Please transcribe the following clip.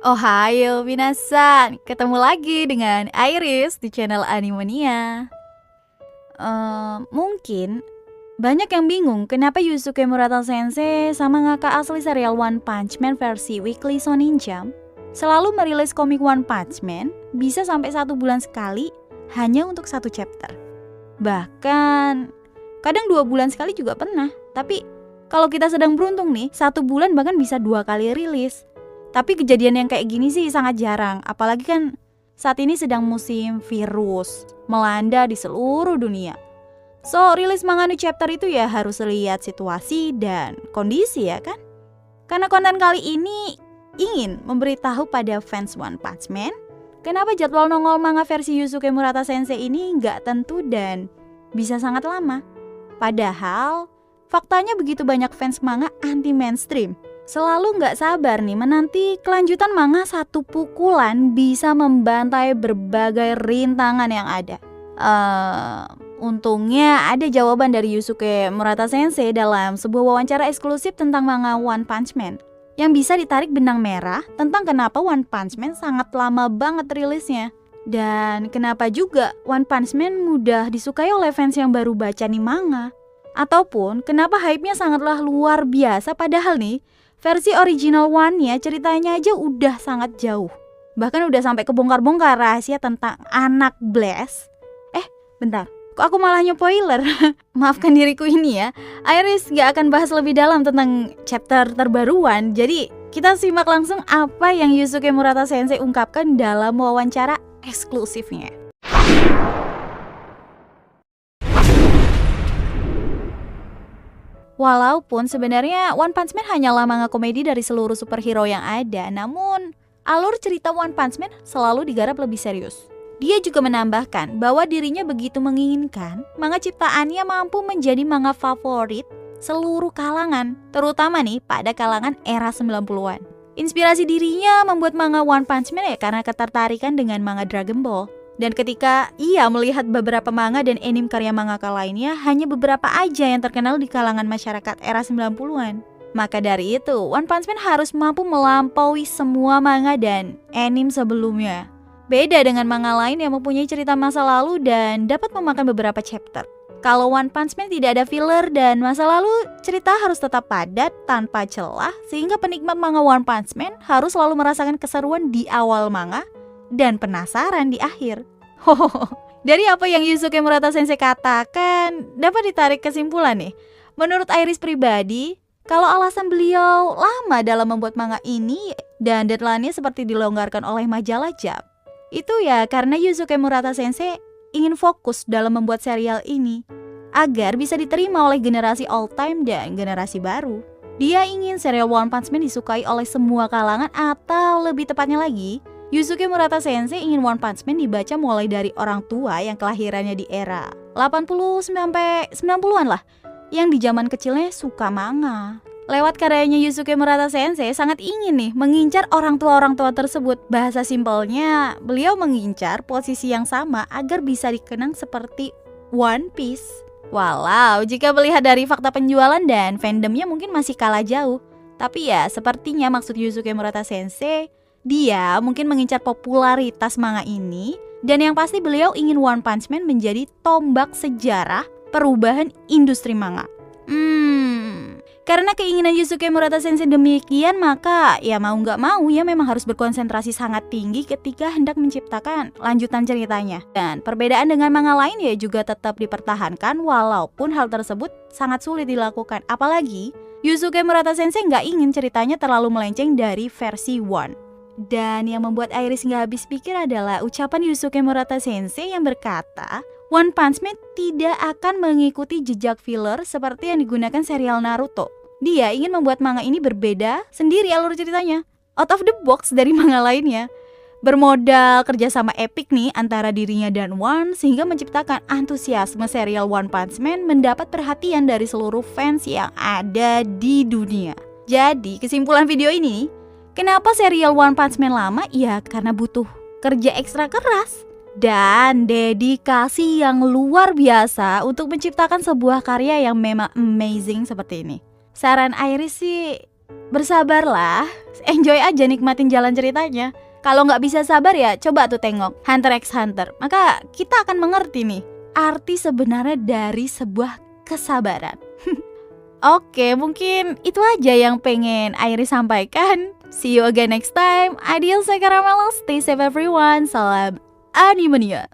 Ohayo minasan, ketemu lagi dengan Iris di channel Animonia. Mungkin banyak yang bingung kenapa Yusuke Murata Sensei sama ngaka asli serial One Punch Man versi Weekly Shonen Jump selalu merilis komik One Punch Man bisa sampai 1 bulan sekali hanya untuk 1 chapter. Bahkan kadang 2 bulan sekali juga pernah. Tapi kalau kita sedang beruntung nih, 1 bulan bahkan bisa 2 kali rilis. Tapi kejadian yang kayak gini sih sangat jarang, apalagi kan saat ini sedang musim virus melanda di seluruh dunia. So, rilis manga new chapter itu ya harus lihat situasi dan kondisi ya kan? Karena konten kali ini ingin memberitahu pada fans One Punch Man kenapa jadwal nongol manga versi Yusuke Murata Sensei ini nggak tentu dan bisa sangat lama. Padahal faktanya begitu banyak fans manga anti mainstream selalu nggak sabar nih menanti kelanjutan manga satu pukulan bisa membantai berbagai rintangan yang ada. Untungnya ada jawaban dari Yusuke Murata Sensei dalam sebuah wawancara eksklusif tentang manga One Punch Man yang bisa ditarik benang merah tentang kenapa One Punch Man sangat lama banget rilisnya. Dan kenapa juga One Punch Man mudah disukai oleh fans yang baru baca nih manga. Ataupun kenapa hype-nya sangatlah luar biasa padahal nih versi original one-nya ceritanya aja udah sangat jauh. Bahkan udah sampai kebongkar-bongkar rahasia tentang anak Blast. Bentar, kok aku malah nyopoiler? Maafkan diriku ini ya. Iris gak akan bahas lebih dalam tentang chapter terbaruan. Jadi kita simak langsung apa yang Yusuke Murata Sensei ungkapkan dalam wawancara eksklusifnya. Walaupun sebenarnya One Punch Man hanyalah manga komedi dari seluruh superhero yang ada, namun alur cerita One Punch Man selalu digarap lebih serius. Dia juga menambahkan bahwa dirinya begitu menginginkan manga ciptaannya mampu menjadi manga favorit seluruh kalangan, terutama nih pada kalangan era 90-an. Inspirasi dirinya membuat manga One Punch Man ya karena ketertarikan dengan manga Dragon Ball. Dan ketika ia melihat beberapa manga dan anime karya mangaka lainnya, hanya beberapa aja yang terkenal di kalangan masyarakat era 90-an. Maka dari itu, One Punch Man harus mampu melampaui semua manga dan anime sebelumnya. Beda dengan manga lain yang mempunyai cerita masa lalu dan dapat memakan beberapa chapter. Kalau One Punch Man tidak ada filler dan masa lalu, cerita harus tetap padat tanpa celah, sehingga penikmat manga One Punch Man harus selalu merasakan keseruan di awal manga dan penasaran di akhir. Dari apa yang Yusuke Murata Sensei katakan, dapat ditarik kesimpulan nih. Menurut Iris pribadi, kalau alasan beliau lama dalam membuat manga ini dan deadline-nya seperti dilonggarkan oleh majalah Jump, itu ya karena Yusuke Murata Sensei ingin fokus dalam membuat serial ini agar bisa diterima oleh generasi old time dan generasi baru. Dia ingin serial One Punch Man disukai oleh semua kalangan, atau lebih tepatnya lagi, Yusuke Murata Sensei ingin One Punch Man dibaca mulai dari orang tua yang kelahirannya di era 80 sampai 90-an lah, yang di zaman kecilnya suka manga. Lewat karyanya Yusuke Murata Sensei sangat ingin nih mengincar orang tua tersebut. Bahasa simpelnya, beliau mengincar posisi yang sama agar bisa dikenang seperti One Piece. Walau jika melihat dari fakta penjualan dan fandomnya mungkin masih kalah jauh. Tapi ya sepertinya maksud Yusuke Murata Sensei, dia mungkin mengincar popularitas manga ini, dan yang pasti beliau ingin One Punch Man menjadi tombak sejarah perubahan industri manga. Karena keinginan Yusuke Murata Sensei demikian, maka ya mau gak mau ya memang harus berkonsentrasi sangat tinggi ketika hendak menciptakan lanjutan ceritanya. Dan perbedaan dengan manga lain ya juga tetap dipertahankan walaupun hal tersebut sangat sulit dilakukan. Apalagi Yusuke Murata Sensei gak ingin ceritanya terlalu melenceng dari versi One. Dan yang membuat Iris gak habis pikir adalah ucapan Yusuke Murata Sensei yang berkata, One Punch Man tidak akan mengikuti jejak filler seperti yang digunakan serial Naruto. Dia ingin membuat manga ini berbeda sendiri alur ceritanya, out of the box dari manga lainnya. Bermodal kerjasama epik nih antara dirinya dan One, sehingga menciptakan antusiasme serial One Punch Man mendapat perhatian dari seluruh fans yang ada di dunia. Jadi kesimpulan video ini, kenapa serial One Punch Man lama? Ya karena butuh kerja ekstra keras dan dedikasi yang luar biasa untuk menciptakan sebuah karya yang memang amazing seperti ini. Saran Iris sih, Bersabarlah, enjoy aja nikmatin jalan ceritanya. Kalau nggak bisa sabar ya coba tuh tengok Hunter x Hunter. Maka kita akan mengerti nih arti sebenarnya dari sebuah kesabaran. Oke, mungkin itu aja yang pengen Airi sampaikan. See you again next time. Adios, saya Karamelo. Stay safe everyone. Salam Animania.